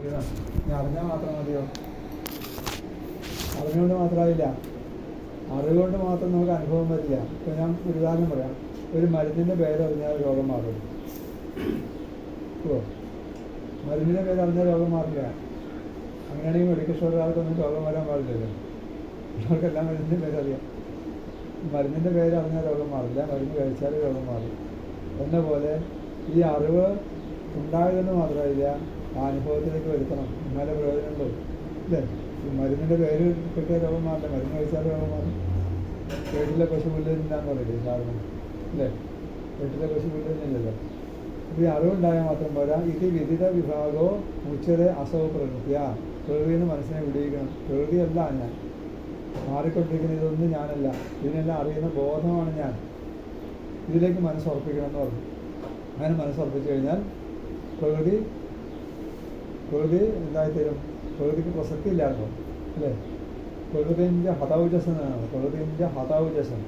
ഞാൻ അറിഞ്ഞാൽ മാത്രം മതിയോ? അറിഞ്ഞുകൊണ്ട് മാത്രമായില്ല, അറിവുകൊണ്ട് മാത്രം നമുക്ക് അനുഭവം വരില്ല. ഇപ്പോൾ ഞാൻ ഒരു ഉദാഹരണം പറയാം. ഒരു മരുന്നിൻ്റെ പേരറിഞ്ഞാൽ രോഗം മാറും. ഓ, മരുന്നിൻ്റെ പേരറിഞ്ഞാൽ രോഗം മാറില്ല. അങ്ങനെയാണെങ്കിൽ മെഡിക്കൽ സ്റ്റോറുകാർക്കൊന്നും രോഗം വരാൻ പാടില്ലല്ലോ. അവർക്കെല്ലാം മരുന്നിൻ്റെ പേരറിയാം. മരുന്നിൻ്റെ പേരറിഞ്ഞാൽ രോഗം മാറില്ല, മരുന്ന് കഴിച്ചാൽ രോഗം മാറും. എന്ന പോലെ ഈ അറിവ് ഉണ്ടായതെന്ന് മാത്രമായില്ല, ആ അനുഭവത്തിലേക്ക് വരുത്തണം, എന്നാലേ പ്രയോജനമുള്ളൂ. ഇല്ലേ? ഈ മരുന്നിൻ്റെ പേര് കിട്ടിയ രോഗം മാറില്ല, മരുന്ന് കഴിച്ചാൽ രോഗം മാറും. വീട്ടിലെ പശു പുല്ലില്ലാന്ന് പറയില്ലേ സാധനം, അല്ലേ? വീട്ടിലെ പശു പുല്ലില്ലല്ലോ. അപ്പോൾ ഈ അറിവുണ്ടായാൽ മാത്രം പോരാ. ഇത് വിദിത വിഭാഗോ ഉച്ചരെ അസവ പ്രകൃതിയ. പ്രകൃതിയിൽ നിന്ന് മനസ്സിനെ വിടുവിക്കണം. പ്രകൃതിയല്ല ഞാൻ, മാറിക്കൊണ്ടിരിക്കുന്ന ഇതൊന്നും ഞാനല്ല, ഇതിനെല്ലാം അറിയുന്ന ബോധമാണ് ഞാൻ. ഇതിലേക്ക് മനസ്സുറപ്പിക്കണം എന്ന് പറഞ്ഞു. അങ്ങനെ മനസ്സുറപ്പിച്ചു കഴിഞ്ഞാൽ പ്രകൃതി എന്തായിത്തീരും? പ്രകൃതിക്ക് പ്രസക്തി ഇല്ലാണ്ടോ, അല്ലേ? പ്രകൃതിൻ്റെ ഹതൗജസം എന്നാണ്. പ്രകൃതിൻ്റെ ഹതൗജസം,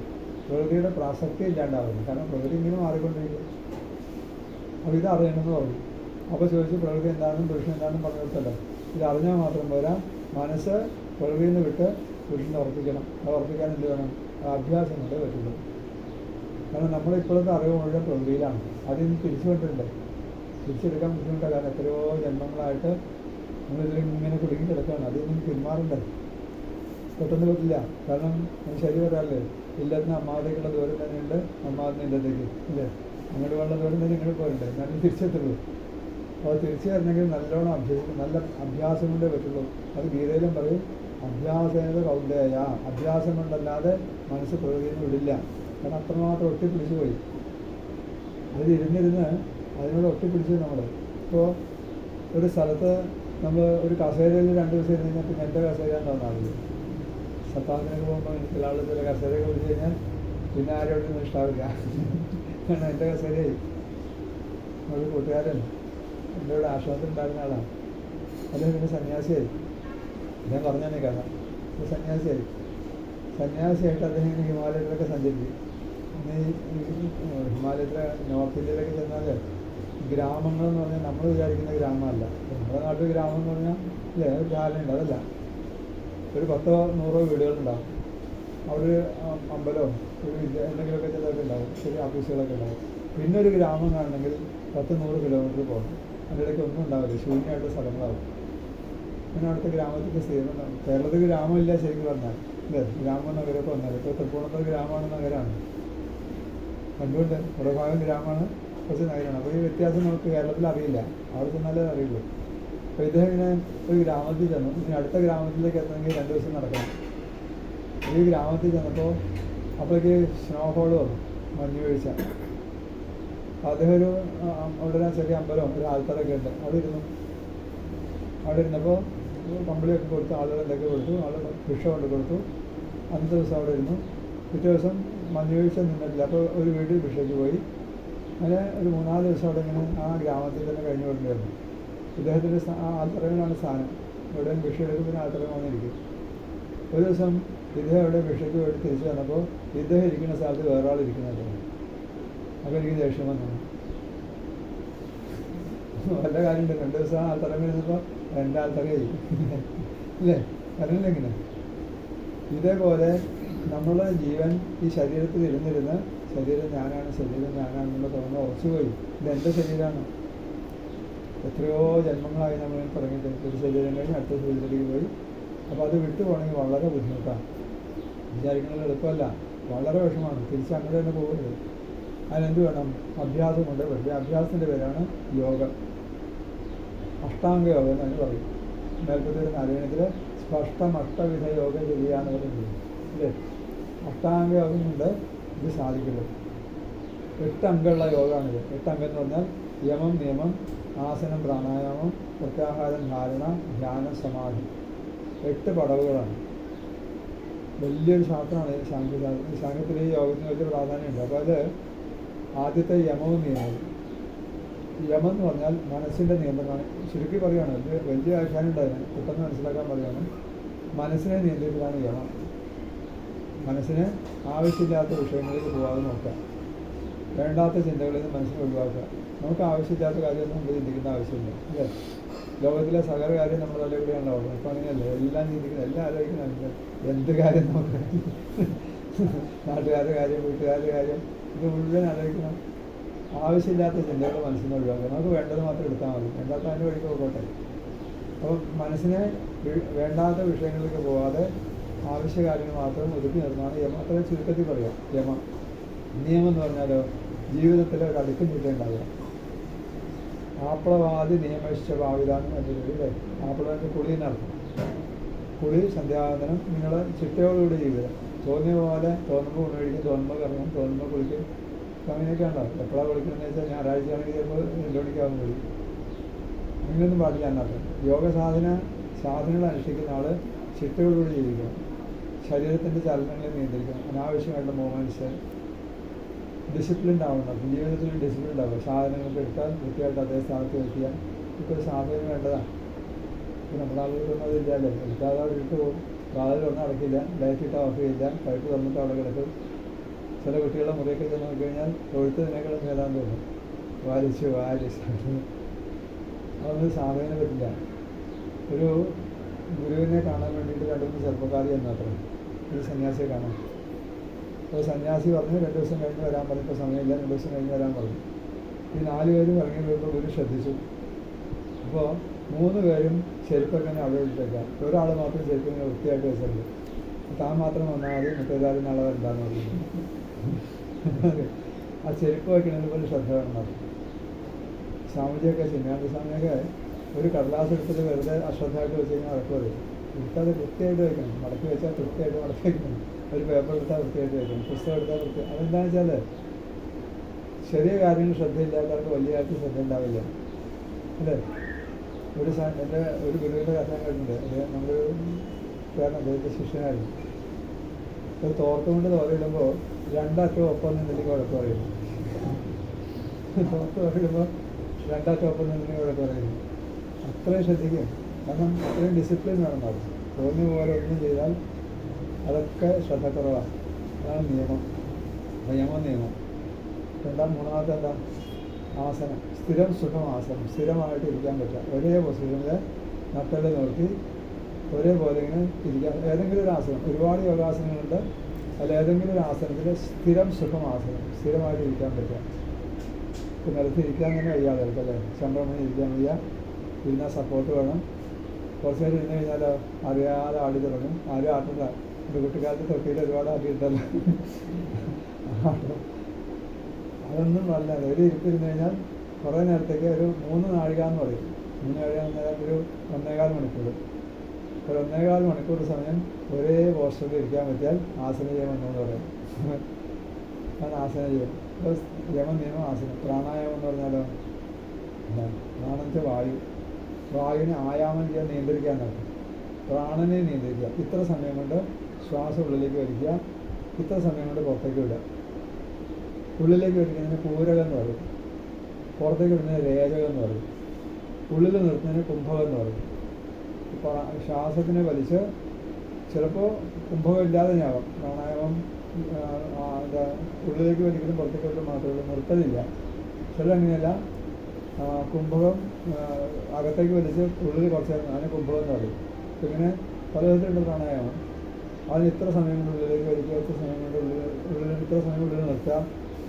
പ്രകൃതിയുടെ പ്രസക്തി ഇല്ലാണ്ടാവുന്നു. കാരണം പ്രകൃതി ഇങ്ങനെ മാറിക്കൊണ്ടിരിക്കും. അപ്പോൾ ഇത് അറിയണമെന്ന് പറഞ്ഞു. അപ്പോൾ ചോദിച്ചു പ്രകൃതി എന്താണെന്നും പുരുഷൻ എന്താണെന്നും പറഞ്ഞു കൊടുത്തല്ലോ. ഇത് അറിഞ്ഞാൽ മാത്രം പോരാ, മനസ്സ് പ്രകൃതിയിൽ നിന്ന് വിട്ട് പുരുഷനെ ഉറപ്പിക്കണം. അത് ഉറപ്പിക്കാൻ എന്ത് വേണം? അഭ്യാസം കൊണ്ടേ പറ്റുള്ളൂ. കാരണം നമ്മളിപ്പോഴത്തെ അറിവ് മുഴുവൻ പ്രകൃതിയിലാണ്. അതിന് തിരിച്ചുകൊണ്ടുണ്ട്, തിരിച്ചെടുക്കാൻ ബുദ്ധിമുട്ടാണ്. കാരണം എത്രയോ ജന്മങ്ങളായിട്ട് നമ്മളിതിൽ ഇങ്ങനെ കുടുങ്ങി കിടക്കുകയാണ്. അതിൽ നിന്ന് പിന്മാറണ്ടേ? പെട്ടെന്ന് പറ്റില്ല. കാരണം ശരി പറയാറില്ലേ, ഇല്ലത്തിന് അമ്മാവിലേക്കുള്ള ദൂരം തന്നെയുണ്ട്, അമ്മാവിന് ഇല്ലത്തേക്ക്, ഇല്ലേ? അങ്ങോട്ട് വേണ്ട ദൂരം തന്നെ ഇങ്ങോട്ട് പോയിട്ടുണ്ട്, എന്നാലും തിരിച്ചെത്തുള്ളൂ. അപ്പോൾ തിരിച്ചു വരണമെങ്കിൽ നല്ലോണം അഭ്യസിക്കും, നല്ല അഭ്യാസം കൊണ്ടേ പറ്റുള്ളൂ. അത് ഗീതയിലും പറയും, അഭ്യാസേന കൗന്ദേയ. അഭ്യാസം കൊണ്ടല്ലാതെ മനസ്സ് പ്രകൃതിയിൽ വിടില്ല. കാരണം അത്രമാത്രം ഒട്ടിപ്പിടിച്ചു പോയി. അതിലിരുന്നിരുന്ന് അതിനോട് ഒട്ടിപ്പിടിച്ചു നമ്മൾ. ഇപ്പോൾ ഒരു സ്ഥലത്ത് നമ്മൾ ഒരു കസേരയിൽ 2 ദിവസം ഇരുന്ന് കഴിഞ്ഞാൽ പിന്നെ എൻ്റെ കസേര എന്താണെന്നറിയില്ല. സത്താവിനൊക്കെ പോകുമ്പോൾ എനിക്ക് ചില ആൾ ചില കസേരയൊക്കെ വിളിച്ചു കഴിഞ്ഞാൽ പിന്നെ ആരോടൊന്നും ഇഷ്ടാവില്ല. കാരണം എൻ്റെ കസേരയായി. ഒരു കൂട്ടുകാരൻ എൻ്റെ ഇവിടെ ആശ്വാസം ഉണ്ടായിരുന്ന ആളാണ്. അദ്ദേഹം പിന്നെ സന്യാസിയായി. ഞാൻ പറഞ്ഞാൽ കാരണം ഒരു സന്യാസിയായിട്ട് അദ്ദേഹം ഇങ്ങനെ ഹിമാലയത്തിലൊക്കെ സഞ്ചരിക്കും. ഇന്ന് ഹിമാലയത്തിലെ നോർത്ത് ഇന്ത്യയിലൊക്കെ ചെന്നാൽ ഗ്രാമങ്ങളെന്ന് പറഞ്ഞാൽ നമ്മൾ വിചാരിക്കുന്ന ഗ്രാമമല്ല. നമ്മുടെ നാട്ടിൽ ഗ്രാമം എന്ന് പറഞ്ഞാൽ അല്ലേ, ഒരു ധാരണയുണ്ട്. അതല്ല, ഒരു 10-100 വീടുകളുണ്ടാവും. അവിടെ ഒരു അമ്പലവും ഒരു എന്തെങ്കിലുമൊക്കെ ചിലതൊക്കെ ഉണ്ടാവും, ചെറിയ ഓഫീസുകളൊക്കെ ഉണ്ടാവും. പിന്നെ ഒരു ഗ്രാമം കാണണമെങ്കിൽ 10-100 കിലോമീറ്റർ പോകണം. അതിൻ്റെ ഇടയ്ക്ക് ഒന്നും ഉണ്ടാവില്ല, ശൂന്യമായിട്ട് സ്ഥലങ്ങളാവും. പിന്നെ അവിടുത്തെ ഗ്രാമത്തിൻ്റെ സ്ഥിരം കേരളത്തിൽ ഗ്രാമമില്ല ശരിക്കും പറഞ്ഞാൽ, അല്ലേ? ഗ്രാമ നഗരമൊക്കെ വന്നാൽ ഇപ്പോൾ തൃപ്പൂണിത്തുറ ഗ്രാമമാണ്, നഗരമാണ്. കണ്ടുകൊണ്ട് ഇവിടെ ഭാഗം ഗ്രാമമാണ്, കുറച്ച് നഗരമാണ്. അപ്പോൾ ഈ വ്യത്യാസം നമുക്ക് കേരളത്തിൽ അറിയില്ല, അവിടെ ചെന്നാലേ അറിയുള്ളൂ. അപ്പോൾ ഇദ്ദേഹം ഇങ്ങനെ ഒരു ഗ്രാമത്തിൽ ചെന്നു. ഇനി അടുത്ത ഗ്രാമത്തിലേക്ക് എത്തണമെങ്കിൽ 2 ദിവസം നടക്കണം. ഈ ഗ്രാമത്തിൽ ചെന്നപ്പോൾ അപ്പോഴേക്ക് സ്നോഫോൾ വന്നു, മഞ്ഞ് വീഴ്ച. അദ്ദേഹം അവിടെ ഒരു ചെറിയ അമ്പലവും ഒരു ആൽത്തറയൊക്കെ ഉണ്ട്, അവിടെ ഇരുന്നപ്പോൾ കമ്പിളിയൊക്കെ കൊടുത്തു, ആളുകൾ എന്തൊക്കെ കൊടുത്തു, ആളുകൾ ഭിക്ഷ കൊണ്ട് കൊടുത്തു. അന്നത്തെ ദിവസം അവിടെ ഇരുന്നു. പിറ്റേ ദിവസം മഞ്ഞ് വീഴ്ച നിന്നിട്ടില്ല. അപ്പോൾ ഒരു വീട്ടിൽ ഭിക്ഷയ്ക്ക് പോയി. അങ്ങനെ ഒരു 3-4 ദിവസം അവിടെ ഇങ്ങനെ ആ ഗ്രാമത്തിൽ തന്നെ കഴിഞ്ഞു കൊണ്ടിരുന്നു. ഇദ്ദേഹത്തിൻ്റെ ആൽത്തറയിലാണ് സ്ഥാനം. എവിടെയും ഭിക്ഷ എടുക്കുമ്പോൾ ആൽത്തറയിൽ വന്നിരിക്കും. ഒരു ദിവസം ഇദ്ദേഹം എവിടെ ഭിക്ഷയ്ക്ക് പോയിട്ട് തിരിച്ചു വന്നപ്പോൾ ഇദ്ദേഹം ഇരിക്കുന്ന സ്ഥലത്ത് വേറെ ആൾ ഇരിക്കുന്നുണ്ട്. അപ്പോൾ എനിക്ക് ദേഷ്യം വന്നു. വല്ല കാര്യമുണ്ട്, 2 ദിവസം ആൽത്തറയിൽ ഇരുന്നപ്പോൾ 2 ആൽത്തറയായി, ഇല്ലേ? അറിയില്ല എങ്ങനെ. ഇതേപോലെ നമ്മളുടെ ജീവൻ ഈ ശരീരത്തിൽ ഇരുന്നിരുന്ന് ശരീരം ഞാനാണെന്നുള്ള തോന്നുന്നു ഉറച്ചുപോയി. ഇതെൻ്റെ ശരീരമാണ്. എത്രയോ ജന്മങ്ങളായി നമ്മൾ തുടങ്ങിയിട്ട് ഒരു ശരീരം കഴിഞ്ഞ് അടുത്ത ശരീരത്തിലേക്ക് പോയി. അപ്പോൾ അത് വിട്ടുപോകണമെങ്കിൽ വളരെ ബുദ്ധിമുട്ടാണ്. വിചാരിക്കുന്നത് എളുപ്പമല്ല, വളരെ വിഷമമാണ്. തിരിച്ച് അങ്ങോട്ട് തന്നെ പോകരുത്. അതിനെന്ത് വേണം? അഭ്യാസം കൊണ്ട് പറ്റും. അഭ്യാസത്തിൻ്റെ പേരാണ് യോഗം. അഷ്ടാംഗ യോഗം എന്ന് പറയും. മേൽപ്പത്തെ ഒരു നാരായണത്തിൽ സ്പഷ്ടം 8 വിധ യോഗം ചെയ്യാന്ന് പറയുന്നത്, അല്ലേ? അഷ്ടാംഗ യോഗം കൊണ്ട് ഇത് സാധിക്കുള്ളൂ. 8 അംഗമുള്ള യോഗമാണിത്. 8 അംഗം എന്ന് പറഞ്ഞാൽ യമം, നിയമം, ആസനം, പ്രാണായാമം, പ്രത്യാഹാരം, ധാരണ, ധ്യാനം, സമാധി. 8 പടവുകളാണ്. വലിയൊരു ശാസ്ത്രമാണ് ഈ സാങ്കേതിക. ഈ സാങ്കേതിക ഈ യോഗത്തിന് വലിയ പ്രാധാന്യമുണ്ട്. അപ്പോൾ അത് ആദ്യത്തെ യമവും നിയമവും. യമം എന്ന് പറഞ്ഞാൽ മനസ്സിൻ്റെ നിയന്ത്രണമാണ്. ചുരുക്കി പറയുകയാണ്, വലിയ വ്യാഖ്യാനം ഉണ്ടായിരുന്നു, പെട്ടെന്ന് മനസ്സിലാക്കാൻ പറയുകയാണ്. മനസ്സിനെ നിയന്ത്രിക്കലാണ് യമം. മനസ്സിന് ആവശ്യമില്ലാത്ത വിഷയങ്ങളിലേക്ക് പോകാതെ നോക്കുക, വേണ്ടാത്ത ചിന്തകളിൽ നിന്ന് മനസ്സിനെ ഒഴിവാക്കുക. നമുക്ക് ആവശ്യമില്ലാത്ത കാര്യമൊന്നും നമ്മൾ ചിന്തിക്കേണ്ട ആവശ്യമില്ല, അല്ലേ? ലോകത്തിലെ സകല കാര്യം നമ്മുടെ തലയിൽ കൂടെ ഉണ്ടാവുള്ളൂ. ഇപ്പം അങ്ങനെയല്ലേ, എല്ലാം ചിന്തിക്കുന്നത്, എല്ലാം ആലോചിക്കുന്നുണ്ട്. എന്ത് കാര്യം നമുക്ക് നാട്ടുകാരുടെ കാര്യം, വീട്ടുകാരുടെ കാര്യം, ഇത് മുഴുവൻ ആലോചിക്കണം. ആവശ്യമില്ലാത്ത ചിന്തകൾ മനസ്സിൽ നിന്ന് ഒഴിവാക്കുക. നമുക്ക് വേണ്ടത് മാത്രം എടുത്താൽ മതി, വേണ്ടാത്ത അതിൻ്റെ വഴിക്ക് പോകട്ടെ. അപ്പം മനസ്സിനെ വേണ്ടാത്ത വിഷയങ്ങളിലേക്ക് പോകാതെ ആവശ്യ കാര്യങ്ങൾ മാത്രം ഒതുക്കി നിർത്തുന്നതാണ് യമം. അത്ര ചുരുക്കത്തിൽ പറയാം യമം. നിയമം എന്ന് പറഞ്ഞാലോ ജീവിതത്തിൽ ഒരു അടുക്കും ചിട്ടയുണ്ടാവുക. ആപ്ലവാദി നിയമനിഷ്ഠ ഭാവിതാന്ന് പറഞ്ഞില്ലേ, ആപ്ലവാദിൻ്റെ കുളി എന്നർത്ഥം. കുളി, സന്ധ്യാവന്തനം, നിങ്ങൾ ചിട്ടയോടുകൂടി ജീവിതം. തോന്നിയ പോലെ തോന്നുമ്പോൾ ഉണഴിക്കും, തോന്നുമ്പോൾ കറങ്ങും, തോന്നുമ്പോൾ കുളിക്കും, അങ്ങനെയൊക്കെ ഉണ്ടാവും. എപ്പോഴാണ് കുളിക്കണമെന്ന് വെച്ചാൽ ഞായറാഴ്ച ആണെങ്കിൽ ചിലപ്പോൾ 2 മണിക്കാവും കുളി. അങ്ങനെയൊന്നും പാടില്ല എന്നർത്ഥം. യോഗ സാധനങ്ങൾ അനുഷ്ഠിക്കുന്ന ആൾ ചിട്ടയോടുകൂടി ജീവിക്കണം. ശരീരത്തിൻ്റെ ചലനങ്ങളെ നിയന്ത്രിക്കണം. അനാവശ്യമായിട്ടുള്ള മൂവ്മെൻറ്റ്സ്, ഡിസിപ്ലിൻ ആവണം. ജീവിതത്തിൽ ഡിസിപ്ലിൻ ഉണ്ടാവുക. സാധനങ്ങൾക്ക് എടുത്താൽ വൃത്തിയായിട്ട് അതേ സ്ഥാനത്ത് വയ്ക്കുക. ഇപ്പോൾ ഒരു സാധനം വേണ്ടതാണ്. ഇപ്പോൾ നമ്മുടെ ആളുകളൊന്നും അതില്ലല്ലോ. എടുക്കാതെ അവിടെ ഇട്ട് പോകും. വാതിൽ ഒന്നും അടക്കില്ല, ലൈറ്റ് ഇട്ട് ഓഫ് ചെയ്യില്ല, പൈപ്പ് തന്നിട്ട് അവിടെ കിടക്കും. ചില കുട്ടികളുടെ മുറിയൊക്കെ ചെന്ന് നോക്കിക്കഴിഞ്ഞാൽ തൊഴുത്തതിനേക്കാളും മേലാന്ന് തോന്നും. വാരിച്ച് അതൊന്നും സാധനം പറ്റില്ല. ഒരു ഗുരുവിനെ കാണാൻ വേണ്ടിയിട്ട് 2-3 ചെറുപ്പക്കാരി എന്നത്ര ഒരു സന്യാസിയെ കാണാം. അപ്പോൾ സന്യാസി പറഞ്ഞു 2 ദിവസം കഴിഞ്ഞ് വരാൻ പറഞ്ഞു. ഇപ്പോൾ സമയമില്ല, 2 ദിവസം കഴിഞ്ഞ് വരാൻ പറഞ്ഞു. ഈ 4 പേരും ഇറങ്ങി വരുമ്പോൾ ഗുരു ശ്രദ്ധിച്ചു. അപ്പോൾ 3 പേരും ചെരുപ്പൊക്കെ അവിടെ ഇട്ടേക്കാം. ഒരാൾ മാത്രം ചെരുപ്പ് ഇങ്ങനെ വൃത്തിയായിട്ട് വെച്ചിട്ടുണ്ട്. താൻ മാത്രം വന്നാൽ മതി, മറ്റേതായാലും നാളെ വരണ്ടാന്ന് പറഞ്ഞു. ആ ചെരുപ്പ് വയ്ക്കണതിന് പോലെ ശ്രദ്ധ വേണം. സ്വാമിജിയൊക്കെ, ചിന്യാനന്ദ സ്വാമിയൊക്കെ ഒരു കടലാസ് എടുത്തിട്ട് വെറുതെ അശ്രദ്ധമായിട്ട് വെച്ച് കഴിഞ്ഞാൽ വഴക്ക് പറയും. എടുത്താൽ വൃത്തിയായിട്ട് വയ്ക്കണം. മടക്കി വെച്ചാൽ വൃത്തിയായിട്ട് മടക്കി വയ്ക്കണം. ഒരു പേപ്പർ എടുത്താൽ വൃത്തിയായിട്ട് വയ്ക്കണം. പുസ്തകം എടുത്താൽ അതെന്താണെന്ന് വെച്ചാൽ ചെറിയ കാര്യങ്ങൾ ശ്രദ്ധയില്ലാത്തവർക്ക് വലിയ കാര്യത്തിൽ ശ്രദ്ധ ഉണ്ടാവില്ല അല്ലേ. എൻ്റെ ഒരു ഗുരുവിൻ്റെ കഥ കേട്ടിട്ടുണ്ട്. അദ്ദേഹം നമ്മുടെ കാരണം അദ്ദേഹത്തെ ശിഷ്യനായിരുന്നു. ഒരു തോർത്തുകൊണ്ട് തോരയിടുമ്പോൾ 2 അറ്റം ഒപ്പം നിന്നില്ലെങ്കിൽ വഴക്ക് പറയുന്നു. തോർത്ത് തോരയിടുമ്പോൾ 2 അറ്റം ഒപ്പം നിന്നില്ലെങ്കിൽ വഴക്ക് പറയുന്നു. അത്രയും ശ്രദ്ധിക്കും. കാരണം അത്രയും ഡിസിപ്ലിൻ വേണം. അത് തോന്നിയ പോലെ ഒന്നും ചെയ്താൽ അതൊക്കെ ശ്രദ്ധക്കുറവാണ്. അതാണ് നിയമം. നിയമം. മൂന്നാമത്തെ എന്താ? ആസനം. സ്ഥിരം സുഖം ആസനം. സ്ഥിരമായിട്ട് ഇരിക്കാൻ പറ്റുക. ഒരേ പൊസിഷനിൽ നട്ടെല്ല് നിർത്തി ഒരേപോലെ ഇങ്ങനെ ഇരിക്കാൻ. ഏതെങ്കിലും ഒരു ആസനം, ഒരുപാട് യോഗാസനങ്ങളുണ്ട്. അതിൽ ഏതെങ്കിലും ഒരു ആസനത്തിൽ സ്ഥിരം സുഖം ആസനം, സ്ഥിരമായിട്ട് ഇരിക്കാൻ പറ്റുക. ഇപ്പം നിലത്തിരിക്കാൻ തന്നെ വയ്യാതെ അല്ലേ, ചമ്പ്രമണി ഇരിക്കാൻ വയ്യ. ഇരുന്നാൽ സപ്പോർട്ട് വേണം. കുറച്ച് നേരം ഇരുന്ന് കഴിഞ്ഞാൽ അറിയാതെ ആടി തുടങ്ങും. ആരും ആട്ടില്ല. എൻ്റെ കുട്ടിക്കാലത്ത് തൊട്ടിയിൽ ഒരുപാട് ആട്ടിയിട്ടല്ല. അതൊന്നും പാടില്ല. ഒരു ഇരിപ്പിരുന്ന് കഴിഞ്ഞാൽ കുറേ നേരത്തേക്ക് ഒരു 3 നാഴിക എന്ന് പറയും. 3 നാഴിക എന്ന് പറഞ്ഞാൽ ഒരു 1.25 മണിക്കൂർ. ഒരു 1.25 മണിക്കൂർ സമയം ഒരേ പോസ്റ്ററിൽ ഇരിക്കാൻ പറ്റിയാൽ ആസന യമം എന്ന് പറയും. അതാണ് ആസന യമം. ഇപ്പോൾ യമം നിയമം ആസനം. പ്രാണായാമം എന്ന് പറഞ്ഞാലോ പ്രാണന്റെ വായുവിനെ ആയാമം ചെയ്യാൻ നിയന്ത്രിക്കാൻ നോക്കും. പ്രാണനെ നിയന്ത്രിക്കുക. ഇത്ര സമയം കൊണ്ട് ശ്വാസം ഉള്ളിലേക്ക് വലിക്കുക, ഇത്ര സമയം കൊണ്ട് പുറത്തേക്ക് വിടുക. ഉള്ളിലേക്ക് വലിക്കുന്നതിന് പൂരകം എന്ന് പറയും, പുറത്തേക്ക് വിടുന്നതിന് രേചകം എന്ന് പറയും, ഉള്ളിൽ നിർത്തുന്നതിന് കുംഭകം എന്ന് പറയും. ഇപ്പോൾ ശ്വാസത്തിനെ വലിച്ച് ചിലപ്പോൾ കുംഭകം ഇല്ലാതെ ഞാവാം. പ്രാണായാമം എന്താ ഉള്ളിലേക്ക് വലിക്കലും പുറത്തേക്ക് വിടലും മാത്രമേ ഉള്ളൂ, നിർത്തലില്ല. ചിലങ്ങനെയല്ല, കുംഭകം അകത്തേക്ക് വലിച്ച് ഉള്ളിൽ കുറച്ച് അതിന് കുംഭകം എന്ന് പറയും. ഇങ്ങനെ പലവിധത്തിലുള്ള പ്രാണായാമം. അതിന് ഇത്ര സമയം കൊണ്ട് ഉള്ളിലേക്ക് വലിക്കുക, ഇത്ര സമയം കൊണ്ട് ഉള്ളിൽ ഇത്ര സമയം ഉള്ളിൽ നിർത്തുക,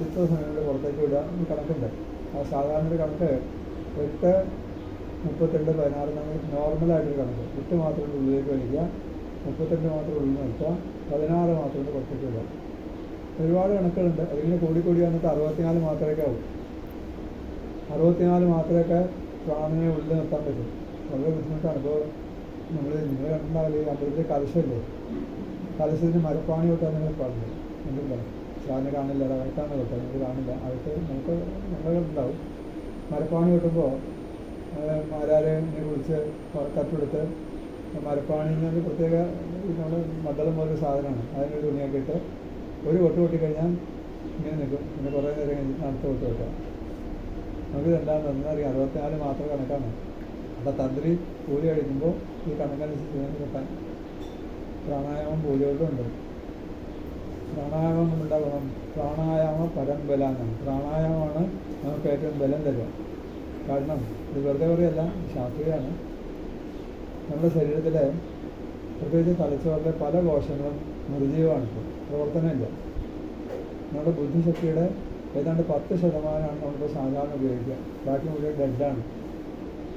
ഇത്ര സമയം കൊണ്ട് പുറത്തേക്ക് വിടുക എന്ന് കണക്കുണ്ട്. ആ സാധാരണ ഒരു കണക്ക് 8, 32, 16 നമ്മൾ നോർമലായിട്ടൊരു കണക്ക്. 8 മാത്രം ഉള്ളിലേക്ക് വലിക്കുക, 32 മാത്രം ഉള്ളിൽ നിർത്തുക, 16 മാത്രം പുറത്തേക്ക് വിടുക. ഒരുപാട് കണക്കുകളുണ്ട്. അതിങ്ങനെ കൂടി വന്നിട്ട് 64 മാത്രമൊക്കെ ആവും. 64 മാത്രമൊക്കെ പ്രാണനെ ഉള്ളിൽ നിർത്താൻ പറ്റും. വളരെ ബുദ്ധിമുട്ടാണ്. ഇപ്പോൾ നിങ്ങൾ കണ്ടിട്ടുണ്ടാവില്ലേ, അമ്പലത്തിൽ കലശമില്ലേ, കലശത്തിന് മരപ്പാണി കൊട്ടാൻ നിങ്ങൾ പാടില്ല. എന്തില്ല സാറിന് കാണില്ല, അകത്താണ് കൊട്ടാൻ നിങ്ങൾക്ക് കാണില്ല. അകത്ത് നമ്മൾ ഉണ്ടാവും. മരപ്പാണി കൊട്ടുമ്പോൾ ആരാരെ കുളിച്ച് തട്ടെടുത്ത് മരപ്പാണിന്ന് പ്രത്യേക നമ്മൾ മദ്ദളം പോലൊരു സാധനമാണ്. അതിനൊരു തുണിയൊക്കെ ഇട്ട് ഒരു കൊട്ട് കൊട്ടിക്കഴിഞ്ഞാൽ ഇങ്ങനെ നിൽക്കും. പിന്നെ കുറേ നേരം കഴിഞ്ഞ് അടുത്ത കൊട്ട് കൊട്ടുക. നമുക്ക് എന്താണെന്ന് ഒന്നറിയാം. 64 മാത്രം കണക്കാണ്. അപ്പം തന്ത്രി പൂജ കഴിക്കുമ്പോൾ ഈ കണക്കനുസരിച്ച് കിട്ടാൻ പ്രാണായാമം പൂജകളിലുണ്ട്. പ്രാണായാമം ഉണ്ടാകണം. പ്രാണായാമ പരംബല എന്നാണ്. പ്രാണായാമമാണ് നമുക്ക് ഏറ്റവും ബലം തരിക. കാരണം ഇത് വെറുതെ പറയല്ല, ശാസ്ത്രീയമാണ്. നമ്മുടെ ശരീരത്തിലെ പ്രത്യേകിച്ച് തലച്ചോറിലെ പല കോശങ്ങളും നിർജ്ജീവമാണ്, ഇപ്പോൾ പ്രവർത്തനമില്ല. നമ്മുടെ ബുദ്ധിശക്തിയുടെ ഏതാണ്ട് 10% നമ്മളിപ്പോൾ സാധാരണ ഉപയോഗിക്കുക, ബാക്കി മുഴുവൻ ഡെഡാണ്.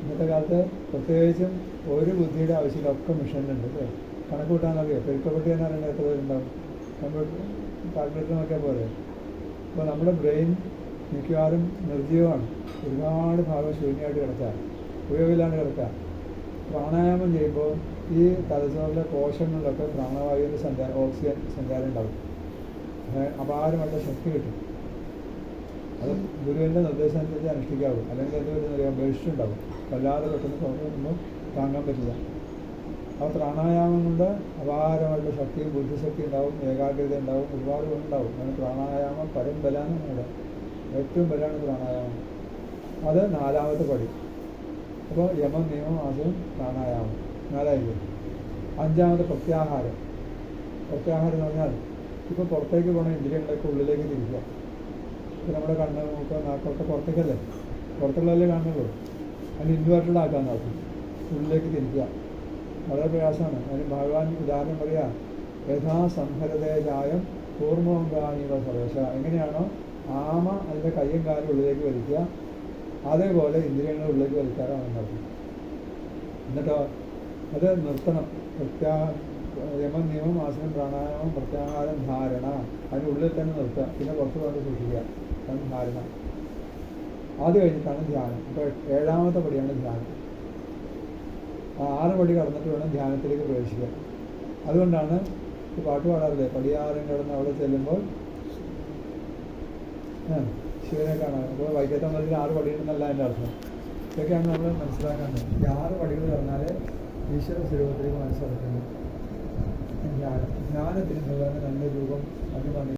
ഇന്നത്തെ കാലത്ത് പ്രത്യേകിച്ചും ഒരു ബുദ്ധിയുടെ ആവശ്യമില്ല, ഒക്കെ മെഷീനുണ്ട്. അല്ലേ, കണക്ക് കൂട്ടാനറിയോ? പെരുക്കപ്പെട്ടി തന്നെ അറിയേണ്ട എത്ര പേരുണ്ടാവും? കമ്പ്യൂട്ടർ കാൽക്കുലേറ്റർ നോക്കിയാൽ പോലെ. അപ്പോൾ നമ്മുടെ ബ്രെയിൻ മിക്കവാറും നിർജ്ജീവമാണ്, ഒരുപാട് ഭാഗം ശൂന്യമായിട്ട് കിടക്കുക, ഉപയോഗമില്ലാണ്ട് കിടക്കുക. പ്രാണായാമം ചെയ്യുമ്പോൾ ഈ തലച്ചോറിലെ കോശങ്ങളിലൊക്കെ പ്രാണവായുവിൻ്റെ ഓക്സിജൻ സഞ്ചാരം ഉണ്ടാവും, അപാരമായിട്ട് ശക്തി കിട്ടും. അത് ഗുരുവിൻ്റെ നിർദ്ദേശം അനുസരിച്ച് അനുഷ്ഠിക്കാവും, അല്ലെങ്കിൽ എന്ത് പറ്റുന്ന ബഹിഷ്ടുണ്ടാവും, വല്ലാതെ പെട്ടെന്ന് തുറന്നു താങ്ങാൻ പറ്റില്ല. ആ പ്രാണായാമം കൊണ്ട് അപാരമായിട്ട് ശക്തിയും ബുദ്ധിശക്തി ഉണ്ടാവും, ഏകാഗ്രത ഉണ്ടാവും, ഒരുപാട് ഉണ്ടാവും. അങ്ങനെ പ്രാണായാമം പരംബലാണ് നമ്മുടെ ഏറ്റവും ബലമാണ് പ്രാണായാമം. അത് 4ാമത്തെ പടി. അപ്പോൾ യമം, നിയമം, ആസനം, പ്രാണായാമം 4ആയില്ലേ. 5ാമത്തെ പ്രത്യാഹാരം. പ്രത്യാഹാരം എന്ന് പറഞ്ഞാൽ ഇപ്പോൾ പുറത്തേക്ക് പോകണ ഇന്ദ്രിയങ്ങളൊക്കെ ഉള്ളിലേക്ക് തിരിക്കുക. ഇപ്പോൾ നമ്മുടെ കണ്ണ്, മൂക്ക്, നാക്കൊക്കെ പുറത്തേക്കല്ലേ, പുറത്തുള്ളതല്ലേ കാണുന്നുള്ളൂ. അതിന് ഇൻവേർട്ടഡ് ആക്കാൻ നോക്കും, ഉള്ളിലേക്ക് തിരിക്കുക. വളരെ പ്രയാസമാണ്. അതിന് ഭഗവാൻ ഉദാഹരണം പറയുക, യഥാസംഹരതേജായം പൂർണ്ണോങ്കാനീവ സർവേശ. എങ്ങനെയാണോ ആമ അതിൻ്റെ കയ്യും കാലും ഉള്ളിലേക്ക് വലിക്കുക, അതേപോലെ ഇന്ദ്രിയങ്ങൾ ഉള്ളിലേക്ക് വലിക്കാറാണെന്ന് പറഞ്ഞു. എന്നിട്ടോ അത് നിർത്തണം. യമം, നിയമം, ആസനം, പ്രാണായാമം, പ്രത്യാഹാരം, ധാരണ. അതിനുള്ളിൽ തന്നെ നിർത്തുക, പിന്നെ പുറത്ത് കൊണ്ട് സൂക്ഷിക്കുക. അതാണ് ധാരണ. അത് കഴിഞ്ഞിട്ടാണ് ധ്യാനം. ഇപ്പോൾ 7ാമത്തെ പടിയാണ് ധ്യാനം. 6 പടി കടന്നിട്ട് വേണം ധ്യാനത്തിലേക്ക് പ്രവേശിക്കാൻ. അതുകൊണ്ടാണ് ഈ പാട്ട് പാടാറില്ലേ, പടിയാറും കിടന്ന് അവിടെ ചെല്ലുമ്പോൾ ശിവനെ കാണാൻ. അപ്പോൾ വൈക്കത്തമ്പലത്തിൽ 6 പടിയുണ്ടെന്നല്ല എൻ്റെ അർത്ഥം. ഇതൊക്കെയാണ് നമ്മൾ മനസ്സിലാക്കേണ്ടത്. ഈ 6 പടികൾ പറഞ്ഞാൽ ഈശ്വര സ്വരൂപത്തിലേക്ക് മനസ്സിലാക്കുന്നത്. ധ്യാനത്തിന് ഭഗവാന്റെ 2 രൂപം അത്